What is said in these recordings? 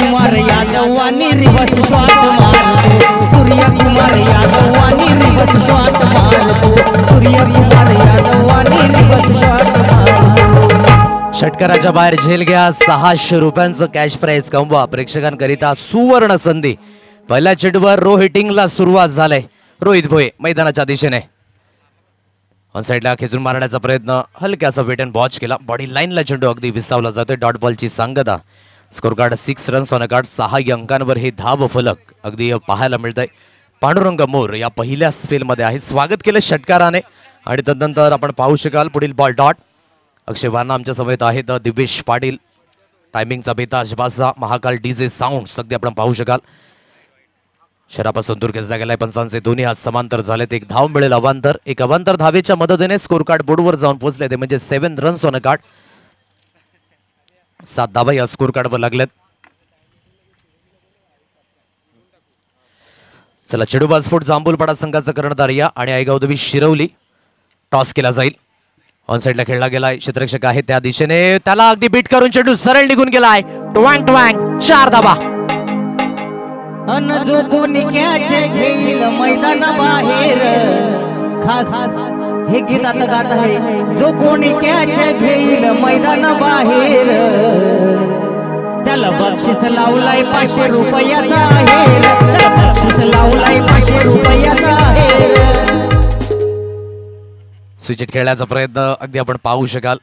सूर्यकुमार यादव आणि reverse shot मारतो सूर्यकुमार यादव आणि रिवर्स शॉट मारतो सूर्यकुमार यादव आणि रिवर्स शॉट मारतो। षटकाराच्या बाहेर झेल घ्या 600 रुपयांचं कॅश प्राइज कमवा। प्रेक्षकांकरिता सुवर्ण संधी। पहिल्या चेंडूवर रो हिटिंगला सुरुवात झाले। रोहित भोये मैदानाच्या दिशेने ऑन साइडला खेचून मारण्याचा प्रयत्न हलक्यासा वेट अँड वॉच केला। बॉडी लाईनला चेंडू अगदी विसावला जातोय। डॉट बॉलची सांगता। Score card 6 runs on a card. 6 अंकांवर हे धाव फलक अगदी पाहायला मिळतंय। पांडुरंग मोर या पहिल्या स्पेलमध्ये आहे। स्वागत केलं षटकाराने आणि तदनंतर आपण पाहू शकाल पुढील बॉल डॉट। अक्षय वारणा आमच्या समवेत आहेत। दिवेश पाटील टायमिंगचा बेता शबासा महाकाल डीजे साऊंड अगदी आपण पाहू शकाल। शरापासून दूर खेचला गेलाय। पंचांचे दोन्ही हात समांतर झालेत। एक धाव मिळेल अवांतर। एक अवांतर धावेच्या मदतीने स्कोर कार्ड बोर्डवर जाऊन पोहोचले ते म्हणजे 7 रन्स ऑन अ कार्ड। 7 धावा या स्कोर कार्डवर लागलेत। चला चेडूबाज फूट जांभूलपाडा संघाचा कर्णधार या आणि आयगावदेवी शिरवली। टॉस केला जाईल। ऑन साइडला खेळला गेलाय। क्षेत्ररक्षक आहे त्या दिशेने त्याला अगदी बीट करून चेंडू सरळ निघून गेलाय। ट्वँग ट्वँग 4 धावा। अन जो कोणी कॅच घेईल मैदाना बाहेर खास हे गीत आता गात आहे। जो कोणी कॅच घेईल मैदाना बाहेर त्याला बक्षीस लावलाय 500 रुपयाचा आहे। त्याला बक्षीस लावलाय 500 रुपयाचा आहे। स्विच खेळण्याचा प्रयत्न अगदी आपण पाहू शकाल।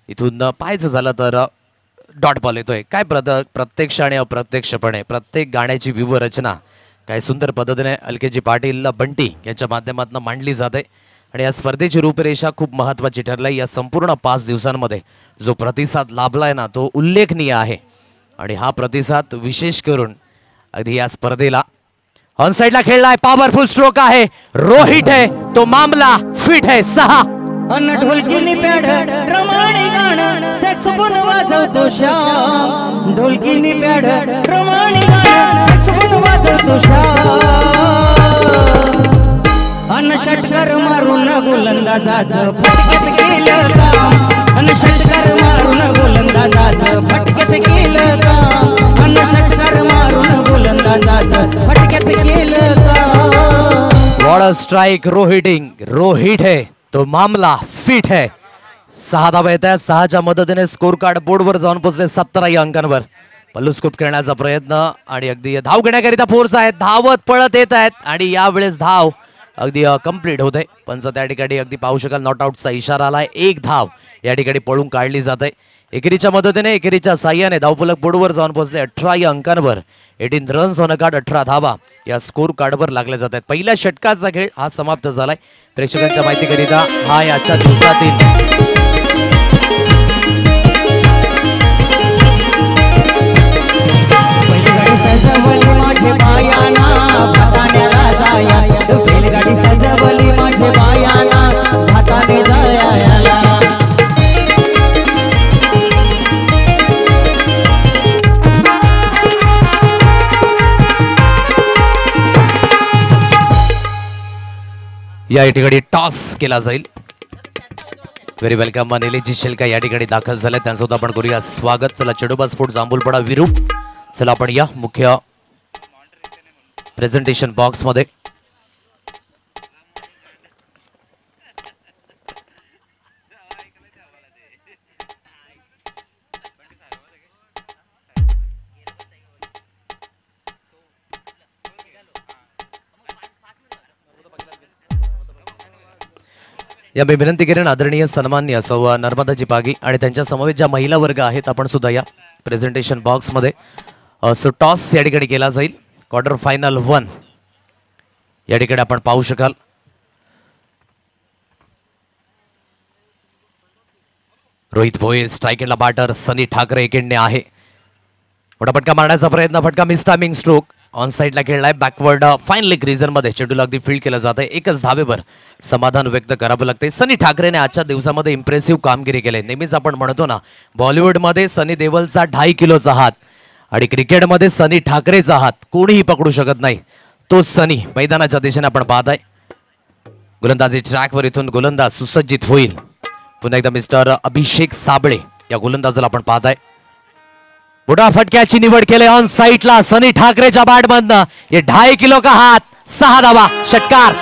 इथून पाहायचं झालं तर डॉट बॉल येतोय। काय प्रत्यक्ष आणि अप्रत्यक्षपणे प्रत्येक गाण्याची व्यूहरचना काय सुंदर पद्धतीने अलकेजी पाटील बंटी यांच्या माध्यमातून मांडली जाते आणि या स्पर्धेची रूपरेषा खूप महत्त्वाची ठरली। या संपूर्ण 5 दिवसांमध्ये जो प्रतिसाद लाभलाय ना तो उल्लेखनीय आहे आणि हा प्रतिसाद विशेष करून अगदी या स्पर्धेला ऑन साइडला खेळलाय। पॉवरफुल स्ट्रोक आहे। रोहित है तो मामला फिट है 6। अन ढोलकीनी पॅड रमाणी गाणं सॅक्सोफोन वाजवतो श्याम। ढोलकीनी पॅड रमाणी गाणं सॅक्सोफोन वाजवतो श्याम। अन षटकार मारून गोलंदाजाचं फटक्यात केलं काम। अन षटकार मारून गोलंदाजाचं फटक्यात केलं काम। अन षटकार मारून गोलंदाजाचं फटक्यात केलं काम। What a strike. रोहित है तो मामला फिट है। 6 धावा येत आहेत। 6च्या मदतीने स्कोर कार्ड बोर्डवर जाऊन पोहोचले 17 या अंकांवर। पल्लू स्कूप खेळण्याचा प्रयत्न आणि अगदी धाव घेण्याकरिता फोर्स आहे। धावत पळत येत आहेत आणि यावेळेस धाव अगदी कंप्लीट होते। पण त्या ठिकाणी अगदी पाहू शकाल नॉट आउटचा इशारा आलाय। एक धाव या ठिकाणी पळून काढली जाते। एकेरीच्या मदतीने एकेरीच्या साह्याने धावफलक बोर्डवर जाऊन पोहोचले 18 या अंकांवर। 18 रन्स ऑन अ कार्ड 18 धावा या स्कोर कार्डवर लागले जात आहेत। पहिल्या षटकाचा खेळ हा समाप्त झालाय। प्रेक्षकांच्या माहितीकरिता हा याच्या दिवसातील या ठिकाणी टॉस केला जाईल। व्हेरी वेलकम निलेश शेलका या ठिकाणी दाखल झाले। त्यांचं सुद्धा आपण करूया स्वागत। चला चेडूबा स्पोर्ट जांभूलपाडा विरूप। चला आपण या मुख्य प्रेझेंटेशन बॉक्स मध्ये या मी विनंती करेन आदरणीय सन्माननीय सौ नर्मदाजी पागी आणि त्यांच्या समवेत ज्या महिला वर्ग आहेत आपण सुद्धा या प्रेझेंटेशन बॉक्स मध्ये सो टॉस या ठिकाणी केला जाईल। क्वार्टर फायनल 1 या ठिकाणी आपण पाहू शकाल। रोहित भोये स्ट्राइक एंडला बॅटर। सनी ठाकरे एकेंडने आहे। मोठा फटका मारण्याचा प्रयत्न। फटका मिस टायमिंग स्ट्रोक। ऑन साइडला खेळलाय बॅकवर्ड फाईन लेग रिजन मध्ये चेंडूला अगदी फील्ड केलं जातं। एकच धावेवर समाधान व्यक्त करावं लागते। सनी ठाकरेने आजच्या दिवसामध्ये इम्प्रेसिव्ह कामगिरी केली। नेहमीच आपण म्हणतो ना बॉलिवूडमध्ये सनी देओलचा 2.5 किलोचा हात आणि क्रिकेटमध्ये सनी ठाकरेचा हात कोणीही पकडू शकत नाही। तो सनी मैदानाच्या दिशेने आपण पाहताय। गोलंदाजी ट्रॅकवर इथून गोलंदाज सुसज्जित होईल। पुन्हा एकदा मिस्टर अभिषेक साबळे या गोलंदाजाला आपण पाहताय। मोठा फटक्याची निवड केली ऑन साइडला सनी ठाकरेच्या बॅटमधनं. ये 2.5 किलो का हात, 6 धावा, षटकार.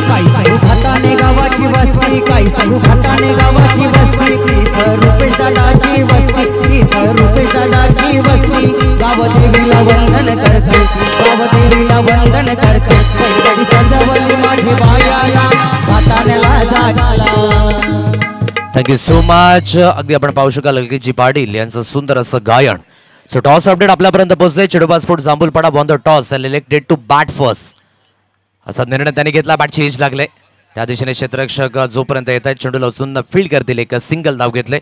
काही सांगू खाताने गावाची वस्ती, काही सांगू खाताने गावाची वस्ती, इथं रुपेश दादाची वस्ती, इथं रुपेश दादाची वस्ती. गाव देवीला वंदन करते, गाव देवीला वंदन करते, बैलगाडी सजवली माझी बायाला, खातानेला जागला. Thank you so much. अगदी आपण पाहू शकाल ललकीजी पाटील यांचं सुंदर असं गायन. सो टॉस अपडेट आपल्यापर्यंत पोहोचले. Chidoba sport Jambhulpada won the toss and elected to bat first. असा निर्णय त्यांनी घेतला. बॅटची एज लागले. त्या दिशेने क्षेत्ररक्षक जोपर्यंत येत आहेत चेंडूला उचलून फील्ड करतील. एक सिंगल धाव घेतले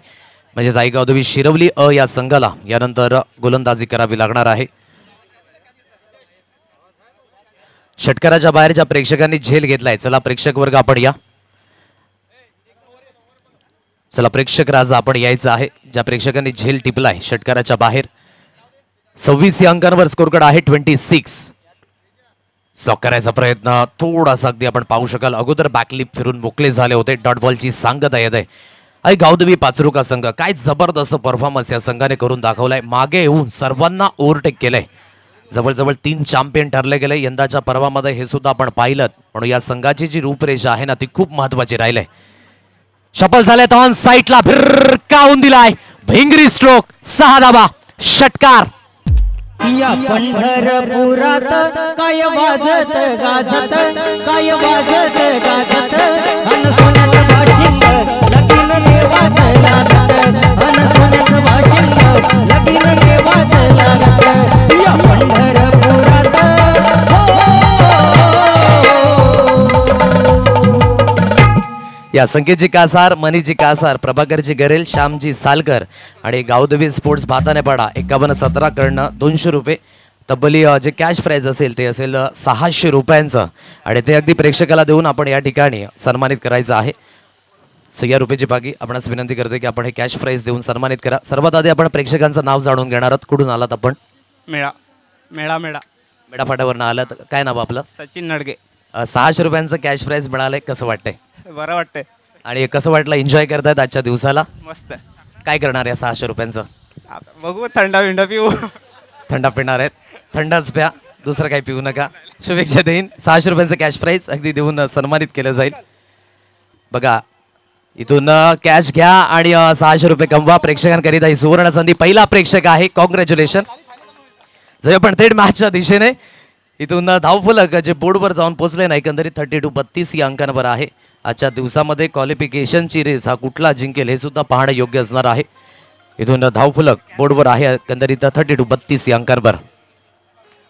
म्हणजे जाईगाव देवी शिरवली अ या संघाला यानंतर गोलंदाजी करावी लागणार आहे. षटकाराच्या बाहेर ज्या प्रेक्षकांनी झेल घेतलाय, चला प्रेक्षक वर्ग आपण या. चला प्रेक्षक राजा आपण यायचं आहे. ज्या प्रेक्षकांनी झेल टिपलाय षटकाराच्या बाहेर 26 या अंकांवर स्कोर कार्ड आहे 26. स्लॉक करायचा प्रयत्न थोडासा अगदी आपण पाहू शकाल अगोदर बॅकलिप फिरून मोकळे झाले होते. डॉट बॉलची सांगता येत आहे. आई गावदेवी पाचरुका संघ काय जबरदस्त परफॉर्मन्स या संघाने करून दाखवलाय. मागे येऊन सर्वांना ओव्हरटेक केलंय. जवळजवळ 3 चॅम्पियन ठरले गेले यंदाच्या पर्वामध्ये. हे सुद्धा आपण पाहिलं. म्हणून या संघाची जी रूपरेषा आहे ना ती खूप महत्वाची राहिली. शपल झाल्यात ऑन साइडला भिरकावून दिलाय. भिंगरी स्ट्रोक 6 धावा, षटकार. या पंढरपुरात काय वाजत गाजत, काय वाजत गाजत, अन सोन्याचं वाशिंग लगीन देवाचं लागत, अन सोन्याचं वाशिंग लगीन देवाचं लागत. या पंढरपुरात या संकेतजी कासार, मनीजी कासार, प्रभाकरजी गरेल, श्यामजी सालकर आणि गावदेवी स्पोर्ट्स भातानेपाडा 51-17 कडनं 200 रुपये. तब्बली जे कॅश प्राइज असेल ते असेल 600 रुपयांचं आणि ते अगदी प्रेक्षकाला देऊन आपण या ठिकाणी सन्मानित करायचं आहे. सो या रुपयाची बाकी आपणास विनंती करतोय की आपण हे कॅश प्राइज देऊन सन्मानित करा. सर्वात आधी आपण प्रेक्षकांचं नाव जाणून घेणार आहोत. कुठून आलात आपण? मेळा मेळा मेळा मेढापाड्यावरनं आलात. काय नाव आपलं? सचिन नडगे. 600 रुपयांचं कॅश प्राइज मिळालंय. कसं वाटतंय? बरं वाटतंय. आणि कसं वाटलं? एन्जॉय करतायत आजच्या दिवसाला? मस्त. काय करणार या 600 रुपयांचं? आता बघू, थंडा बिंडा पिऊ. थंडा पिणार आहेत. थंडाच प्या, दुसरं काही पिऊ नका. शुभेच्छा देईन. 600 रुपयांचं कॅश प्राइज अगदी देऊन सन्मानित केलं जाईल. बघा इथून कॅश घ्या आणि 600 रुपये कमवा. प्रेक्षकांकरिता ही सुवर्ण संधी. पहिला प्रेक्षक आहे, कॉंग्रॅच्युलेशन. जर आपण थेट मॅचच्या दिशेने इथून धावफलक जे बोर्डवर जाऊन पोहोचले ना एकंदरीत 32-32 या अंकांवर आहे. आजच्या दिवसामध्ये क्वालिफिकेशनची रेस हा कुठला जिंकेल हे सुद्धा पाहणं योग्य असणार आहे. इथून धावफलक बोर्डवर आहे एकंदरीत 32-32 या अंकांवर.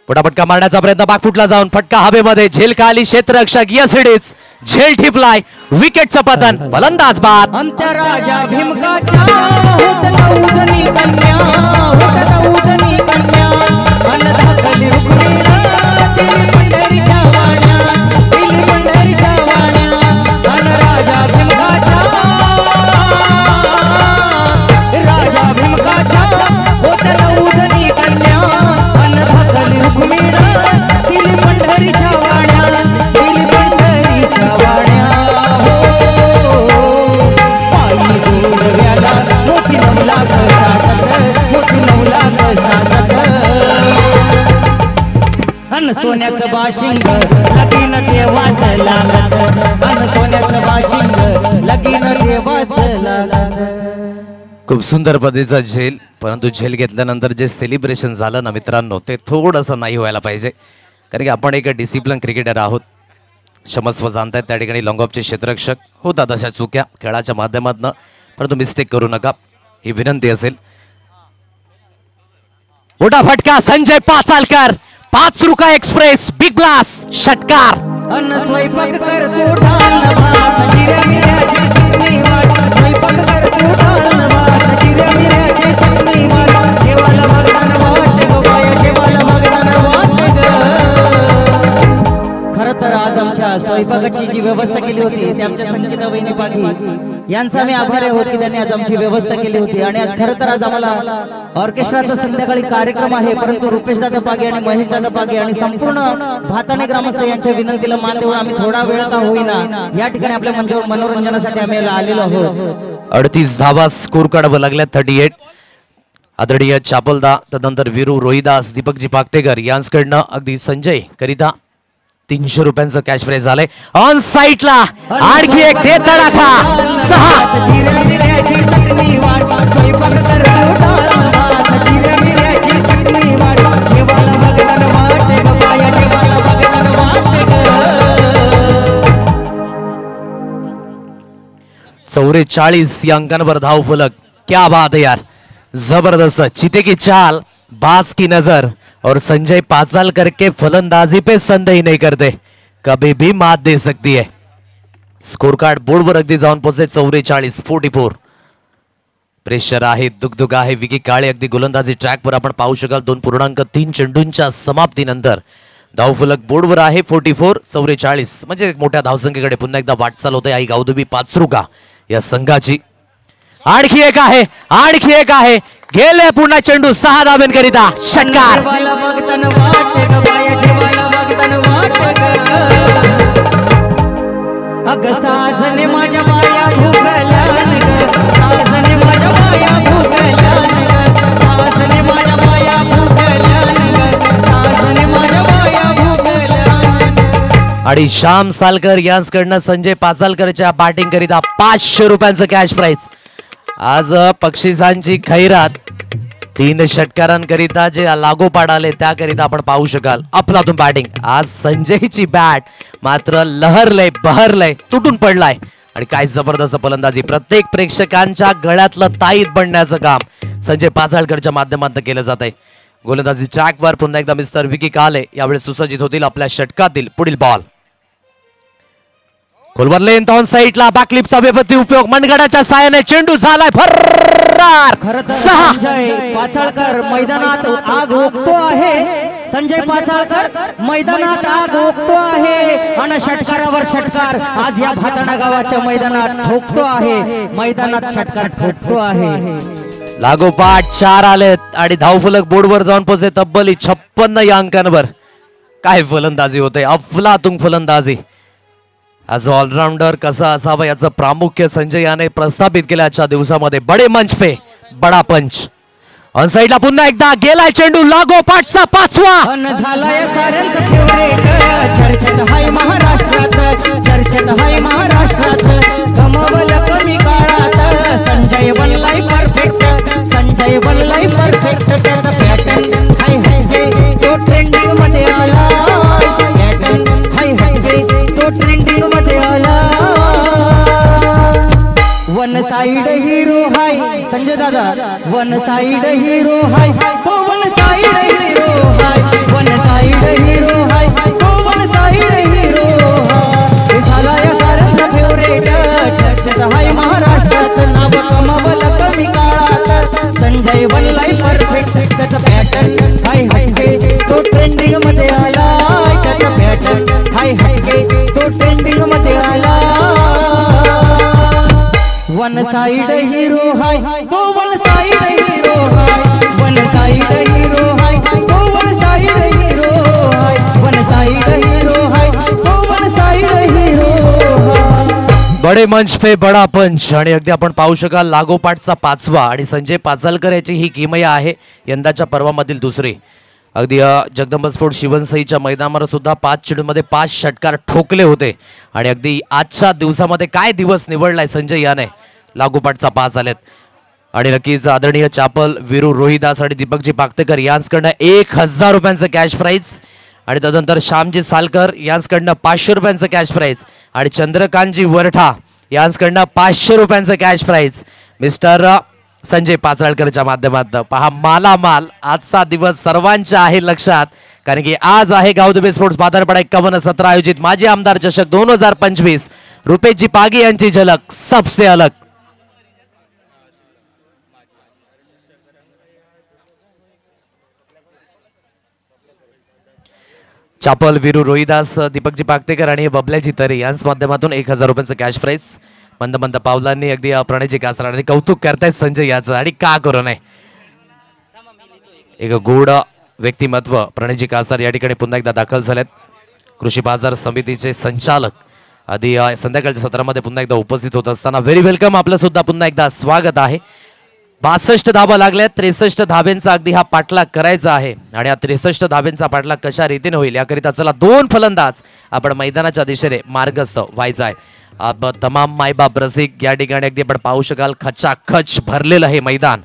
फटाफटका मारण्याचा प्रयत्न, बागफुटला जाऊन फटका हवेमध्ये, झेल खाली, क्षेत्ररक्षक यस इट इज, झेल ठिपलाय, विकेटचं पतन, फलंदाज बाद. अंतराजा भीमकाच्या होतला उजनी कन्या, होतला उजनी कन्या, अन दाखली रुक्मिणा तिली पंढरीच्या वाण्या, तिली पंढरीच्या वाण्या. अन राजा भीमकाच्या, राजा भीमकाच्या होतला उजनी कन्या, अन दाखली रुक्मिणा तिली पंढरीच्या वाण्या, तिली पंढरीच्या वाण्या. मोठी 9 लाख 66 अन सोन्याचं बाशिंग लगीन देवाचं लागत, अन सोन्याचं बाशिंग लगीन देवाचं लागत. खूप सुंदर पद्धतीचा झेल, परंतु झेल घेतल्यानंतर जे सेलिब्रेशन झालं ना मित्रांनो ते थोडंसं नाही व्हायला पाहिजे. कारण की आपण एक डिसिप्लिन क्रिकेटर आहोत. क्षमस्व जाणतायत त्या ठिकाणी लॉंगऑफचे क्षेत्ररक्षक होतात अशा चुक्या खेळाच्या माध्यमातून, परंतु मिस्टेक करू नका ही विनंती असेल. मोठा फटका संजय पाचालकर, पाचरुका एक्सप्रेस, बिग ब्लास्ट, षटकार. अन्न स्वयंपाक कर तू ढाल भात, जिरे मिऱ्याची चटणी वाट, स्वयंपाक कर तू ढाल भात, जिरे मिऱ्याची चटणी वाट, जेवायला भगवान वाट ग बाया, जेवायला भगवान वाट ग. खरं तर आज आमच्या स्वयंपाकाची जी व्यवस्था केली होती ती आमच्या संगीता वहिनी पागी यांचा मी आभारी आहोत की त्यांनी आज आमची व्यवस्था केली होती. आणि आज खरं तर आज आम्हाला ऑर्केस्ट्राचा संध्याकाळी कार्यक्रम आहे, परंतु रुपेश दादा पागे आणि महेश दादा पागे आणि संपूर्ण भाताणे ग्रामस्थ यांच्या विनंतीला मान देऊन आम्ही थोडा वेळ का होईना या ठिकाणी आपल्या मनोरंजनासाठी आम्ही आलेलो आहोत. 38 धावा स्कोर काढावं लागल्या 38. आदरणीय चापलदा, तदनंतर वीरू रोहिदास, दीपकजी पाकतेकर यांच्याकडनं अगदी संजय करिता 300 रुपयांचं कॅश प्राइज झालंय. ऑन साईटला आणखी एक दे तडाखा 6. चौरेचाळीस या अंकांवर धाव फलक. क्या बात है यार, जबरदस्त. चीते की चाल, बाज की नजर और संजय पाचालकर के फलंदाजी पे संदेह नहीं करते, कभी भी मात दे सकती है. स्कोर कार्ड बोर्डवर अगदी जाऊन पोहोचले 44-44. प्रेशर आहे, दुगदुग आहे. विकी काळे अगदी गोलंदाजी ट्रॅकवर आपण पाहू शकाल. 2.3 चेंडूंच्या समाप्तीनंतर धावफलक बोर्डवर आहे 44-44. म्हणजे मोठ्या धावसंख्येकडे पुन्हा एकदा वाटचाल होते आई गावदुबी पाचरुका या संघाची. आणखी एक आहे, आणखी एक आहे. गेले पुन्हा चेंडू 6 धाब्यांकरिता षटकार. आणि श्याम सालकर यांच्याकडनं संजय पाचालकरच्या बॅटिंग करिता 500 रुपयांचं कॅश प्राइज. आज बक्षिसांची खैरात 3 षटकारांकरिता जे लागोपाठ आले त्याकरिता आपण पाहू शकाल. अफलातून बॅटिंग. आज संजयची बॅट मात्र लहरलय, बहरलय, तुटून पडलाय. आणि काय जबरदस्त फलंदाजी. प्रत्येक प्रेक्षकांच्या गळ्यातलं ताईत बनण्याचं काम संजय पाचाळकरच्या माध्यमातून केलं जात आहे. गोलंदाजी ट्रॅकवर पुन्हा एकदा मिस्टर विकी काले यावेळी सुसज्जित होतील आपल्या षटकातील पुढील बॉल. खोलवर लेंथ ऑन साईडला बॅकलिपचा बेपत्ती उपयोग. मनगडाच्या साहाय्याने चेंडू झालाय फरार. 6. पाचाळकर मैदानात आग ओकतो आहे. संजय पाचाळकर मैदानात आग ओकतो आहे आणि षटकारावर षटकार आज या भाताणा गावाच्या मैदानात ठोकतो आहे. मैदानात षटकार ठोकतो आहे. लागोपाठ 4 आलेत आणि धावफलक बोर्डवर जाऊन पोहोचले तब्बल 56 या अंकांवर. काय फलंदाजी होते, अफलातून फलंदाजी. आज ऑलराउंडर कसा असावा याचं प्रामुख्य संजय याने प्रस्थापित केलं आजच्या दिवसामध्ये. बडे मंच पे बडा पंच. ऑन साईडला पुन्हा एकदा गेलाय चेंडू. लागोपाठचा 5वा. झालाय साऱ्यांचं फेवरेट. चर्चेत हाय महाराष्ट्रात, चर्चेत हाय महाराष्ट्रात. गमवलं कमी काळात संजय बनलाय परफेक्ट, संजय बनलाय परफेक्ट. त्याचा पॅटर्न हाय हाय हे तो ट्रेंडिंग मध्ये आला. पॅटर्न हाय हाय हे तो ट्रेंडिंग मध्ये आला. वन साइड हीरो हाय संजय दादा. वन साइड हीरो हाय तो वन साइड हीरो हाय. वन साइड हीरो हाय तो वन साइड हीरो हाय. झालाय साऱ्यांचा फेवरेट. चर्चेत हाय महाराष्ट्रात. नाव कमावलं कमी काळात संजय बनलाय परफेक्ट. त्याचा पॅटर्न हाय हाय हे तो ट्रेंडिंग मध्ये आला. त्याचा पॅटर्न हाय हाय हे तो ट्रेंडिंग मध्ये आला. वन साइड हीरो हाय तो वन साइड हीरो हाय. वन साइड हीरो हाय तो वन साइड हीरो हाय. वन साइड हीरो हाय तो वन साइड हीरो हाय. बडे मंच पे बडा पंच. आणि अगदी आपण पाहू शकाल लागोपाठचा 5वा. आणि संजय पाचालकर याची ही किमया आहे यंदाच्या पर्वामधील दुसरी. अगदी जगदंबा स्पोर्ट शिवनसईच्या मैदानावर सुद्धा 5 चेंडूंमध्ये 5 षटकार ठोकले होते. आणि अगदी आजच्या दिवसामध्ये काय दिवस निवडलाय संजय याने. लागोपाठचा 5 आलेत. आणि नक्कीच आदरणीय चापल, वीरू रोहिदास आणि दीपकजी पाकतेकर यांच्याकडनं 1000 रुपयांचं कॅश प्राइज. आणि तदनंतर श्यामजी सालकर यांच्याकडनं 500 रुपयांचं कॅश प्राइज. आणि चंद्रकांतजी वरठा यांच्याकडनं 500 रुपयांचं कॅश प्राइज मिस्टर संजय पाचाळकरच्या माध्यमातून. पहा मालामाल. आजचा दिवस सर्वांच्या आहे लक्षात, कारण की आज आहे गावदुबे स्पोर्ट्स बाजारपाडा 51-17 आयोजित माजी आमदार चषक 2025. रुपेशजी पागे यांची झलक सबसे अलग. चापल, वीरू रोहिदास, दीपकजी पाकतेकर आणि बबल्याजी तरे यांच्या माध्यमातून 1000 रुपयांचं कॅश प्राइज. मंद मंद पावलांनी अगदी प्रणयजी कासार आणि कौतुक करतायत संजय याचं आणि का करू नये. एक गोड व्यक्तिमत्व प्रणयजी कासार या ठिकाणी पुन्हा एकदा दाखल झालेत. कृषी बाजार समितीचे संचालक आधी संध्याकाळच्या सत्रामध्ये पुन्हा एकदा उपस्थित होत असताना व्हेरी वेलकम, आपलं सुद्धा पुन्हा एकदा स्वागत आहे. 62 धाबा लागल्यात. 63 धाब्यांचा अगदी हा पाठलाग करायचा आहे आणि हा 63 धाब्यांचा पाठलाग कशा रीतीने होईल याकरिता चला 2 फलंदाज आपण मैदानाच्या दिशेने मार्गस्थ व्हायचा आहे. तमाम मायबाप रसिक या ठिकाणी अगदी आपण पाहू शकाल खचाखच भरलेलं हे मैदान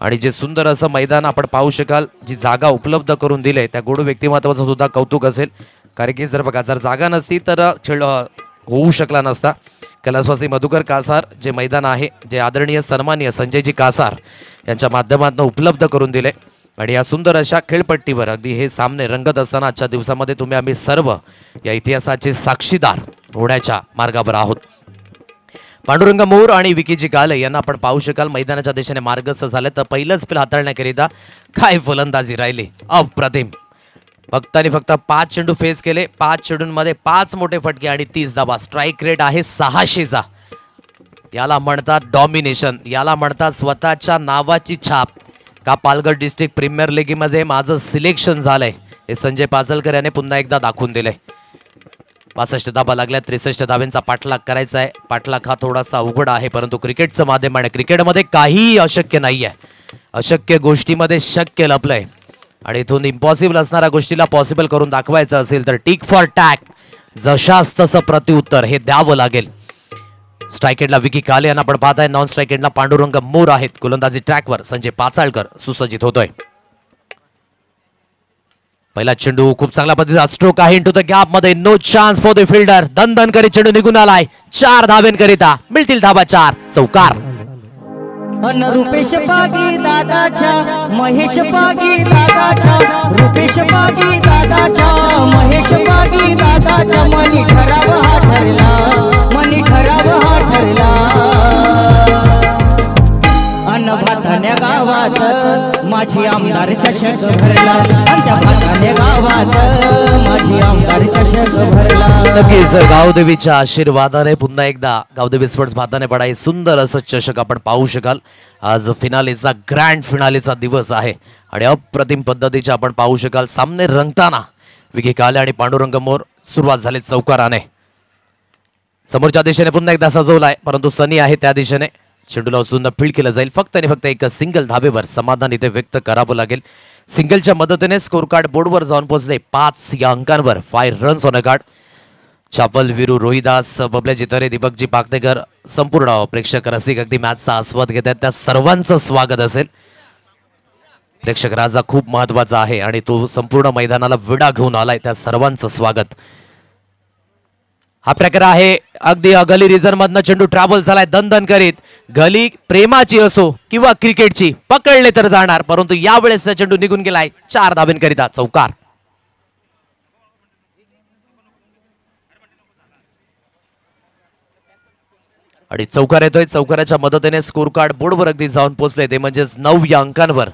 आणि जे सुंदर असं मैदान आपण पाहू शकाल. जी जागा उपलब्ध करून दिले त्या गोड व्यक्तिमत्वाचं सुद्धा कौतुक असेल, कारण की जर बघा जर जागा नसती तर खेळ होऊ शकला नसता. कैलासवासी मधुकर कासार जे मैदान आहे जे आदरणीय सन्माननीय संजयजी कासार यांच्या माध्यमातून उपलब्ध करून दिले आणि या सुंदर अशा खेळपट्टीवर अगदी हे सामने रंगत असताना आजच्या दिवसामध्ये तुम्ही आम्ही सर्व या इतिहासाचे साक्षीदार होण्याच्या मार्गावर आहोत. पांडुरंग मोर आणि विकीजी काले यांना आपण पाहू शकाल मैदानाच्या दिशेने मार्गस्थ झाले. तर पहिलंच पेल हाताळण्याकरिता काय फलंदाजी राहिली अप्रतिम. फक्त 5 चेंडू फेस केले. 5 चेंडूंमध्ये 5 मोठे फटके आणि 30 धाबा. स्ट्राईक रेट आहे 600चा. याला म्हणतात डॉमिनेशन, याला म्हणतात स्वतःच्या नावाची छाप. का पालघर डिस्ट्रिक्ट प्रीमियर लीगमध्ये माझं सिलेक्शन झालंय हे संजय पाचलकर याने पुन्हा एकदा दाखवून दिले. 62 धाबा लागल्या. 63 धाब्यांचा पाठलाग करायचा आहे. पाठलाग हा थोडासा अवघड आहे, परंतु क्रिकेटचं माध्यम आहे. क्रिकेटमध्ये काहीही अशक्य नाहीये. अशक्य गोष्टीमध्ये शक्य लपलंय आणि इथून इम्पॉसिबल असणाऱ्या गोष्टीला पॉसिबल करून दाखवायचं असेल तर टिक फॉर टॅक जशास तसं प्रत्युत्तर हे द्यावं लागेल. स्ट्राईक एंडला विकी काले यांना आपण पाहताय. नॉन स्ट्राईक एंडला पांडुरंग मोर आहेत. गोलंदाजी ट्रॅकवर संजय पाचाळकर सुसज्जित होतोय. पहिला चेंडू खूप चांगल्या पद्धतीचा स्ट्रोक आहे इंटू द गॅप मध्ये. No chance for the fielder. दणदण करीत चेंडू निघून आलाय. 4 धाब्यांकरिता मिळतील धाबा 4. चौकार. अन रुपेश पागी दादाच्या महेश पागी दादाच्या रुपेश पागी दादाच्या महेश पागी दादाच्या मनी ठराव हा ठरला, मनी ठराव हा ठरला. अन भाताण्या गावात माझी आमदार चषक भरला, अन त्या भाताण्या गावात माझी आमदार चषक भरला. नक्कीच गावदेवीच्या आशीर्वादाने पुन्हा एकदा गावदेवी स्पोर्ट्स भाताने पडा हे सुंदर असं चषक आपण पाहू शकाल. आज फिनालेचा ग्रँड फिनालेचा दिवस आहे आणि अप्रतिम पद्धतीचे आपण पाहू शकाल सामने रंगताना. विकी काले आणि पांडुरंग मोर. सुरुवात झाली चौकाराने. समोरच्या दिशेने पुन्हा एकदा सजवलाय, परंतु सनी आहे त्या दिशेने. चेंडूला उचलून फील्ड केलं जाईल. फक्त आणि फक्त एक सिंगल धाबेवर समाधान इथे व्यक्त करावं लागेल. सिंगलच्या मदतीने स्कोर कार्ड बोर्डवर जाऊन पोहोचले. 5 या अंकांवर 5 रन्स ऑन अ कार्ड. चापल, वीरू, रोहिदास, बबले जितरे, दीपकजी पाकतेकर संपूर्ण प्रेक्षक रसिक अगदी मॅचचा आस्वाद घेत आहेत. त्या सर्वांचं स्वागत असेल. प्रेक्षक राजा खूप महत्वाचा आहे आणि तो संपूर्ण मैदानाला विडा घेऊन आलाय. त्या सर्वांचं स्वागत. हा प्रकार आहे अगदी गली रिझन मधनं चेंडू ट्रॅव्हल झालाय दणदण करीत. गली प्रेमाची असो किंवा क्रिकेटची पकडले तर जाणार, परंतु यावेळेस चेंडू निघून गेलाय. 4 धाब्यांकरिता चौकार. आणि चौकार येतोय. चौकाराच्या मदतीने स्कोर कार्ड बोर्डवर अगदी जाऊन पोहोचले. ते म्हणजेच 9 या अंकांवर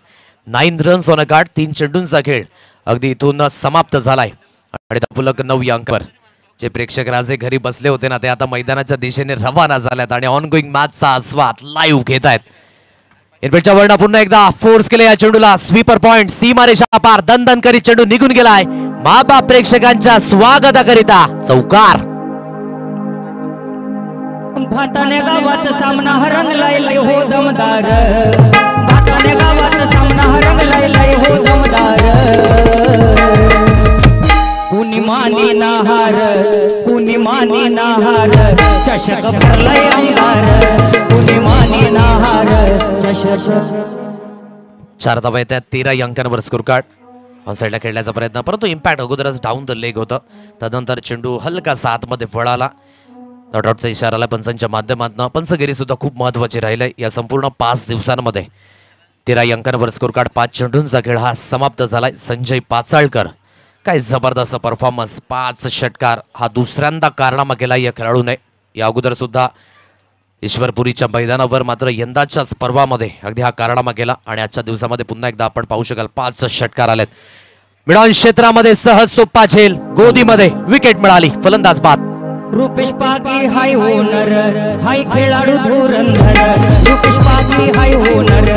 9 रन्स ऑन अ कार्ड. 3 चेंडूंचा खेळ अगदी इथून समाप्त झालाय आणि पुलक 9 या अंकावर. जे प्रेक्षक राजे घरी बसले होते ना ते आता मैदानाच्या दिशेने रवाना झाल्यात आणि ऑनगोईंग मॅचचा आस्वाद लाईव्ह घेत आहेत. इनफिल्डच्या वरनं पुन्हा एकदा फोर्स केले या चेंडूला. Sweeper point. सीमारेषा पार. दणदण करीत चेंडू निघून गेलाय. माबाप प्रेक्षकांच्या स्वागताकरिता चौकार. भाताण्या गावात सामना रंगलाय लय हो दमदार. भाताण्या गावात सामना रंगलाय लय हो दमदार. कुणी मानी नाहार, कुणी मानी नाहार, चषक भरलाय अंगार. कुणी मानी नाहार, चषक. 4 धावा येतात. 13 या अंकांवर स्कोर कार्ड. ऑन साईडला खेळण्याचा प्रयत्न, परंतु इम्पॅक्ट अगोदरच डाऊन द लेग होतं. त्यानंतर चेंडू हलकासा आतमध्ये वळाला. नॉट आउटचा इशारा आला पंचांच्या माध्यमातून. पंचगिरी सुद्धा खूप महत्वाची राहिले या संपूर्ण 5 दिवसांमध्ये. 13 या अंकांवर स्कोर कार्ड. 5 चेंडूंचा खेळ हा समाप्त झालाय. संजय पाचाळकर काय जबरदस्त परफॉर्मन्स. 5 षटकार हा दुसऱ्यांदा कारनामा केला या खेळाडूने. या अगोदर सुद्धा ईश्वरपुरीच्या मैदानावर, मात्र यंदाच्याच पर्वामध्ये अगदी हा कारनामा केला आणि आजच्या दिवसामध्ये पुन्हा एकदा आपण पाहू शकाल 5 षटकार आलेत. मिडॉन क्षेत्रामध्ये सहज सोप्पा झेल. गोदीमध्ये विकेट मिळाली. फलंदाज बाद. रुपेश पागी हाय होनर हाय खेळाडू धुरंधर रुपेश पागी हाय होनर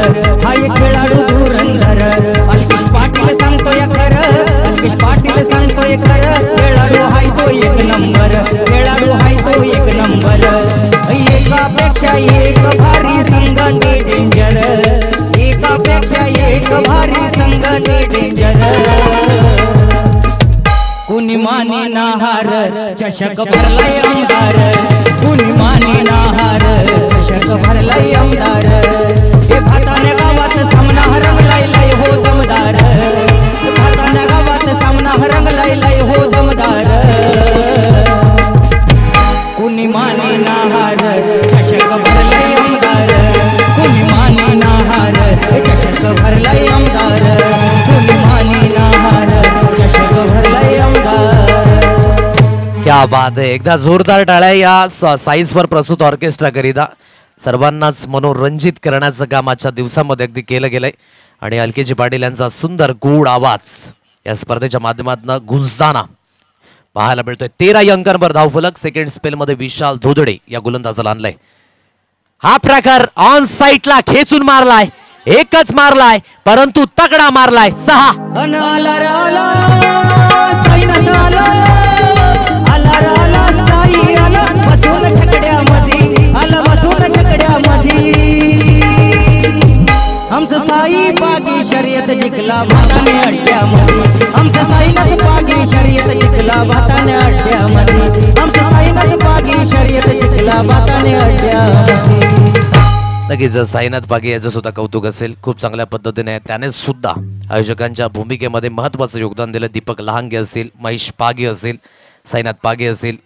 हाय खेळाडू धुरंधर अल्केश पाटील सांगतोय खरं अल्केश पाटील सांगतोय खरं खेळाडू हाय तो एक नंबर खेळाडू हाय तो एक नंबर एकापेक्षा एक भारी संघाने डेंजर एकापेक्षा एक भारी संघाने डेंजर कुणी माने नाहार चषक भरलाय आमदार कुणी माने नाहार चषक भरलाय आमदार हे भाताने गावात सामना रंगलाय लय हो दमदार भाताने गावात सामना रंगलाय लय हो दमदार कुणी माने नाहार चषक भरलाय आमदार कुणी माने नाहार चषक भरलाय आमदार कुणी माने नाहार चषक भरलाय आमदार क्या बात आहे. एकदा जोरदार टाळ्या या साईजवर प्रस्तुत ऑर्केस्ट्रा करिता सर्वांनाच मनोरंजित करण्याचं काम आजच्या दिवसामध्ये अगदी केलं गेलंय आणि अलकेजी पाटील यांचा सुंदर गोड आवाज या स्पर्धेच्या माध्यमातून गुंजताना पाहायला मिळतोय. 13 अंकांवर धावफलक. सेकंड स्पेल मध्ये विशाल धोदडे या गोलंदाजाला आणलाय. हा प्रकार ऑन साईटला खेचून मारलाय एकच मारलाय परंतु तगडा मारलाय 6 आमचं साई बागी शर्यत जिंकला भाताने अड्ड्यामध्ये आमचं साईनाथ बागी शर्यत जिंकला भाताने अड्ड्यामध्ये आमचं साईनाथ बागी शर्यत जिंकला भाताने अड्ड्यामध्ये. नक्कीच साईनाथ पागे याचं सुद्धा कौतुक असेल. खूप चांगल्या पद्धतीने त्याने सुद्धा आयोजकांच्या भूमिकेमध्ये महत्त्वाचं योगदान दिलं. दीपक लहांगे असतील महेश पागे असेल साईनाथ पागे असतील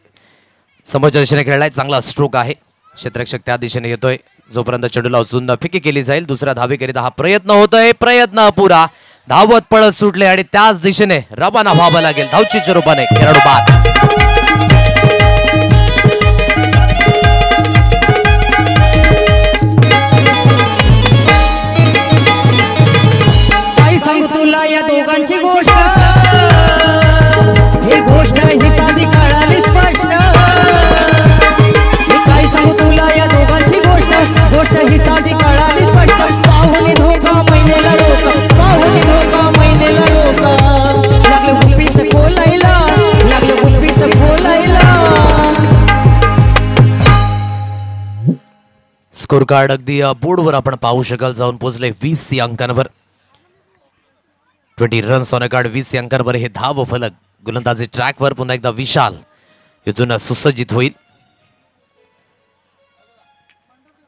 समोरच्या दिशेने खेळलाय. चांगला स्ट्रोक आहे. क्षेत्ररक्षक त्या दिशेने येतोय. जोपर्यंत चेंडूला उचलून फिकी केली जाईल दुसऱ्या धावेकरिता हा प्रयत्न होतोय. प्रयत्न अपुरा. धावत पळत सुटले आणि त्याच दिशेने रवाना व्हावं लागेल धावचीच्या रूपाने खेळाडू बाद. काय सांगू तुला या दोघांची गोष्ट ही गोष्ट ही साधी कळाली स्पष्ट काय सांगू तुला या दोघांची गोष्ट ही साधी कळाली स्पष्ट पाहुणे धोका महिनेला रोका पाहुणे धोका महिनेला रोका लागलं गुप्पीच खोलायला लागलं गुप्पीच खोलायला. स्कोर कार्ड अगदी बोर्डवर आपण पाहू शकाल. जाऊन पोहोचले 20 अंकांवर. 20 रन्स ऑन अ कार्ड. 20 अंकांवर हे धाव फलक. गोलंदाजी ट्रॅकवर पुन्हा एकदा विशाल इथून सुसज्जित होईल.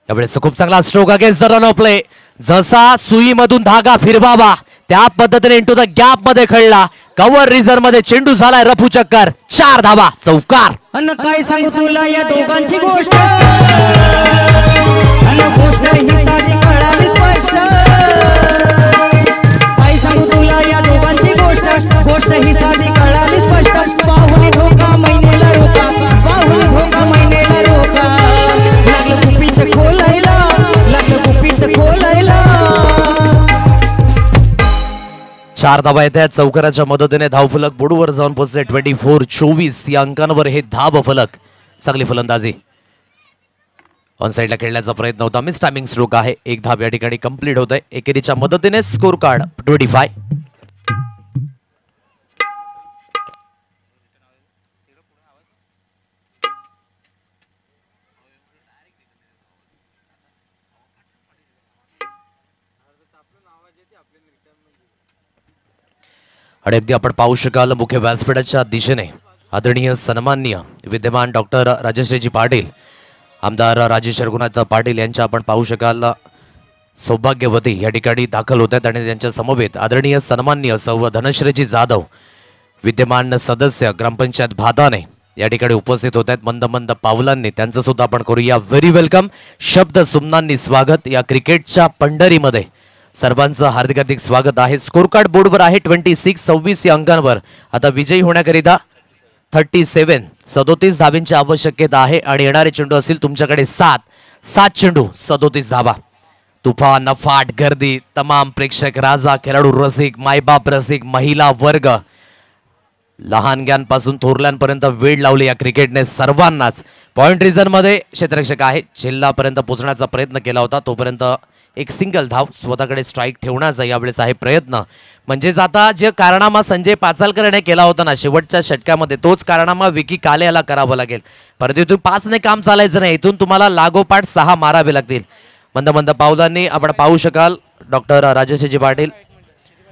यावेळेस खूप चांगला stroke against the run of play. जसा सुईमधून धागा फिरवावा त्या पद्धतीने इंटू द गॅप मध्ये खेळला. कव्हर रिझर्व मध्ये चेंडू झालाय रफू चक्कर. 4 धावा चौकार. अन काय सांगू तुला या दोघांची गोष्ट अन गोष्ट ही साधी कळाली स्पष्ट काय सांगू तुला या दोघांची गोष्ट ही साधी कळाली स्पष्ट पाहुणे धोका महिनेला रोका पाहुणे धोका महिनेला रोका लागलं गुप्पीच खोलायला लागलं गुप्पीच खोलायला. 4 धावा येतात. चौकाराच्या मदतीने धावफलक बोर्डवर जाऊन पोहोचले. 24-24 या अंकांवर हे धाव फलक. चांगली फलंदाजी. ऑन साइडला खेळण्याचा प्रयत्न होता. मिस टायमिंग स्ट्रोक आहे. 1 धाव या ठिकाणी कंप्लीट होत आहे. एकेरीच्या मदतीने स्कोर कार्ड 25. आणि अगदी आपण पाहू शकाल मुख्य व्यासपीठाच्या दिशेने आदरणीय सन्माननीय विद्यमान डॉक्टर राजश्रीजी पाटील आमदार राजेश रघुनाथ पाटील यांच्या आपण पाहू शकाल सौभाग्यवती या ठिकाणी दाखल होत आहेत आणि त्यांच्या समवेत आदरणीय सन्माननीय सौ धनश्रीजी जाधव विद्यमान सदस्य ग्रामपंचायत भादाने या ठिकाणी उपस्थित होत आहेत. मंद मंद पावलांनी त्यांचं सुद्धा आपण करूया व्हेरी वेलकम. शब्द सुमनांनी स्वागत. या क्रिकेटच्या पंढरीमध्ये सर्वांचं हार्दिक हार्दिक स्वागत आहे. स्कोर कार्ड बोर्डवर आहे 26-26 या अंकांवर. आता विजयी होण्याकरिता 37 धावींची आवश्यकता आहे आणि येणारे चेंडू असतील तुमच्याकडे 7 चेंडू 37 धावा. तुफान अफाट गर्दी. तमाम प्रेक्षक राजा खेळाडू रसिक मायबाप रसिक महिला वर्ग लहानग्यांपासून थोरल्यांपर्यंत वेळ लावली या क्रिकेटने सर्वांनाच. पॉइंट रिझन मध्ये क्षेत्ररक्षक आहे, झेललापर्यंत पोहोचण्याचा प्रयत्न केला होता, तोपर्यंत एक सिंगल धाव स्वतःकडे स्ट्राईक ठेवण्याचा यावेळेस आहे प्रयत्न. म्हणजेच आता जे कारनामा संजय पाचालकरने केला होता ना शेवटच्या षटकामध्ये, तोच कारनामा विकी काले याला करावा लागेल. परंतु इथून 5 ने काम चालायचं नाही, इथून तुम्हाला लागोपाठ 6 मारावे लागतील. मंद मंद पावलांनी आपण पाहू शकाल डॉक्टर राजेशजी पाटील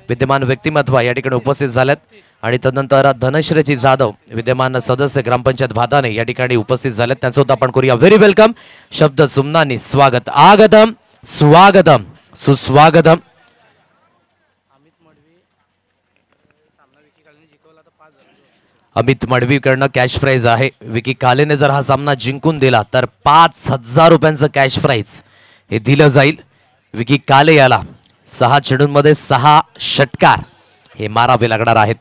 विद्यमान व्यक्तिमत्व या ठिकाणी उपस्थित झालेत आणि तदनंतर धनश्रीजी जाधव विद्यमान सदस्य ग्रामपंचायत भाताने या ठिकाणी उपस्थित झालेत. त्यांचं सुद्धा आपण करूया व्हेरी वेलकम. शब्द सुमनानी स्वागत, आगतम स्वागतम सुस्वागतम. अमित मडवीकडनं कॅश प्राइज आहे. विकी कालेने जर हा सामना जिंकून दिला तर 5,000 रुपयांचं कॅश प्राइज हे दिलं जाईल. विकी काले याला 6 चेंडूंमध्ये 6 षटकार हे मारावे लागणार आहेत.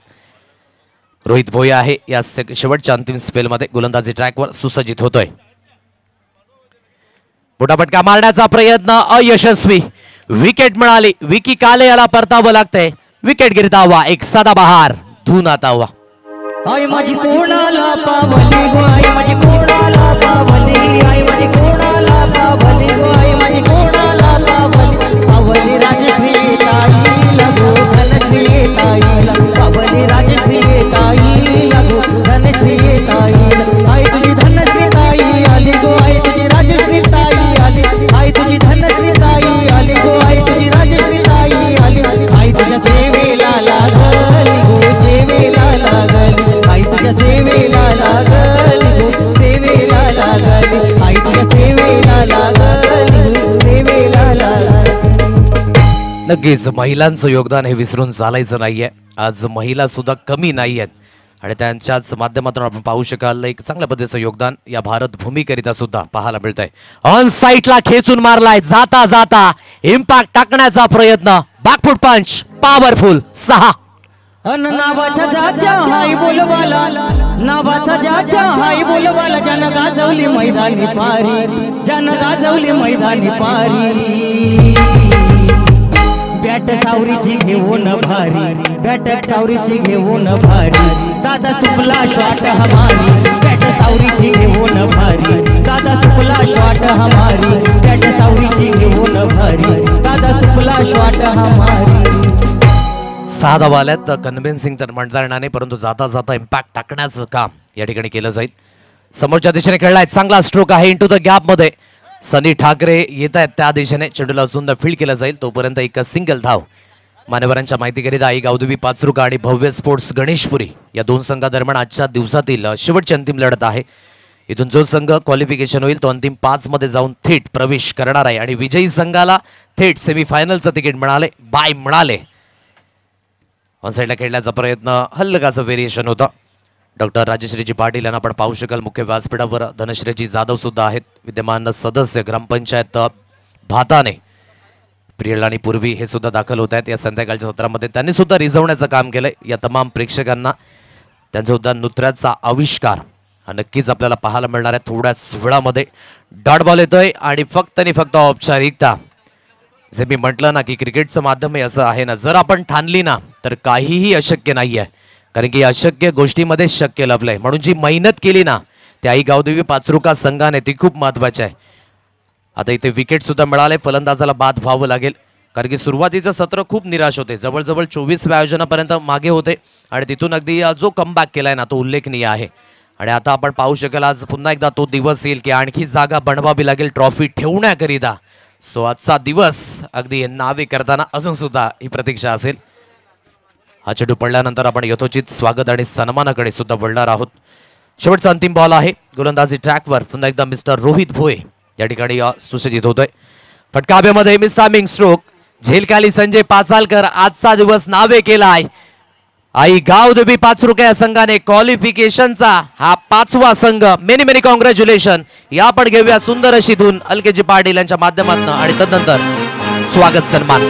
रोहित भोये आहे या शेवटच्या अंतिम स्पेलमध्ये गोलंदाजी ट्रॅकवर सुसज्जित होतोय. मोठा फटका मारण्याचा प्रयत्न अयशस्वी. विकेट मिळाली. विकी काले याला परतावं लागतंय. विकेट गिरतावा एक साधा बहार धून आता हुआ. आई माझी कोणाला पावली गो, आई माझी कोणाला पावली, आई माझी कोणाला पावली गो, आई माझी कोणाला पावली. पावली राजश्री ताई लगो धनश्री ताई, पावली राजश्री ताई लगो धनश्री ताई. आई तुझी धनश्री ताई आली गो, आई तुझी राजश्री ताई आली, आई तुझी धनश्री ताई आली गो, आई तुझी राजश्री ताई आली. आई तुझ्या सेवेला लागली गो, सेवेला लागली, आई तुझ्या सेवेला लागली गो, सेवेला लागली, आई तुझ्या सेवेला लागली गो, सेवेला लागली. नक्कीच महिलांचं योगदान हे विसरून चालायचं नाहीये. आज महिला सुद्धा कमी नाही आहेत आणि त्यांच्याच माध्यमातून आपण पाहू शकाल एक चांगल्या पद्धतीचं योगदान या भारत भूमीकरिता सुद्धा पाहायला मिळतंय. ऑन साईडला खेचून मारलाय, जाता जाता इम्पॅक्ट टाकण्याचा प्रयत्न, बॅकफूट पंच पॉवरफुल 6. नावाचा जाच्या हाय बोलवाला, नावाचा जाच्या हाय बोलवाला, ज्यानं गाजवली मैदानी पारी, ज्यानं गाजवली मैदानी पारी. बॅट सावरीची घेऊन भारी, बॅट सावरीची घेऊन भारी, दादा सुपला शॉट हमारी, बॅट सावरीची घेऊन भारी, दादा सुपला शॉट हमारी, बॅट सावरीची घेऊन भारी, दादा सुपला शॉट हमारी. 6 धावा आल्यात. कन्व्हिन्सिंग तर म्हणता येणार नाही, परंतु जाता जाता इम्पॅक्ट टाकण्याचं काम या ठिकाणी केलं जाईल. समोरच्या दिशेने खेळलाय, चांगला स्ट्रोक आहे इंटू द गॅप मध्ये. सनी ठाकरे येत आहेत त्या दिशेने, चेंडूला सुंदर फील्ड केलं जाईल. तोपर्यंत एक सिंगल धाव. मान्यवरांच्या माहितीकरिता आई गावदेवी पाचरुका आणि भव्य स्पोर्ट्स गणेशपुरी या 2 संघादरम्यान आजच्या दिवसातील शेवटची अंतिम लढत आहे. इथून जो संघ क्वालिफिकेशन होईल तो अंतिम 5 मध्ये जाऊन थेट प्रवेश करणार आहे आणि विजयी संघाला थेट सेमीफायनलचं तिकीट मिळाले, बाय मिळाले. ऑन साईडला खेळण्याचा प्रयत्न हलकाचं व्हेरिएशन होता. डॉक्टर राजेश्रीजी पाटील यांना आपण पाहू शकाल मुख्य व्यासपीठावर. धनश्रीजी जाधव सुद्धा आहेत विद्यमान सदस्य ग्रामपंचायत भाताने. प्रियल आणि पूर्वी हे सुद्धा दाखल होत आहेत या संध्याकाळच्या सत्रामध्ये. त्यांनी सुद्धा रिझवण्याचं काम केलंय. या तमाम प्रेक्षकांना त्यांचा सुद्धा नृत्याचा आविष्कार हा नक्कीच आपल्याला पाहायला मिळणार आहे. थोड्याच वेळामध्ये डॉट बॉल येतोय आणि फक्त आणि फक्त औपचारिकता. जे मी म्हटलं ना की क्रिकेटचं माध्यम हे असं आहे ना, जर आपण ठाणली ना तर काहीही अशक्य नाही आहे. कारण की अशक्य गोष्टीमध्ये शक्य लभलंय. म्हणून जी मेहनत केली ना त्या आई गावदेवी पाचरुका संघाने ती खूप महत्वाची आहे. आता इथे विकेट सुद्धा मिळाले. फलंदाजाला बाद व्हावं लागेल कारण की सुरुवातीचं सत्र खूप निराश होते. जवळजवळ 24व्या आयोजनापर्यंत मागे होते आणि तिथून अगदी जो कमबॅक केलाय ना तो उल्लेखनीय आहे. आणि आता आपण पाहू शकाल आज पुन्हा एकदा तो दिवस येईल की आणखी जागा बनवावी लागेल ट्रॉफी ठेवण्याकरिता. सो आजचा दिवस अगदी नावे करताना अजून सुद्धा ही प्रतीक्षा असेल. हा चेंडू पडल्यानंतर आपण यथोचित स्वागत आणि सन्मानाकडे सुद्धा वळणार आहोत. शेवटचा अंतिम बॉल आहे. गोलंदाजी ट्रॅकवर पुन्हा एकदा मिस्टर रोहित भोये या ठिकाणी सुसज्जित होतोय. फटकाब्यामध्ये मिसामिंग स्ट्रोक. झेलकाली संजय पाचालकर आजचा दिवस नावे केलाय. आई गावदेवी पाचरुका या संघाने क्वालिफिकेशनचा हा 5वा संघ. Many many congratulation. या आपण घेऊया सुंदर अशी धून अलकेजी पाटील यांच्या माध्यमातून आणि तदनंतर स्वागत सन्मान.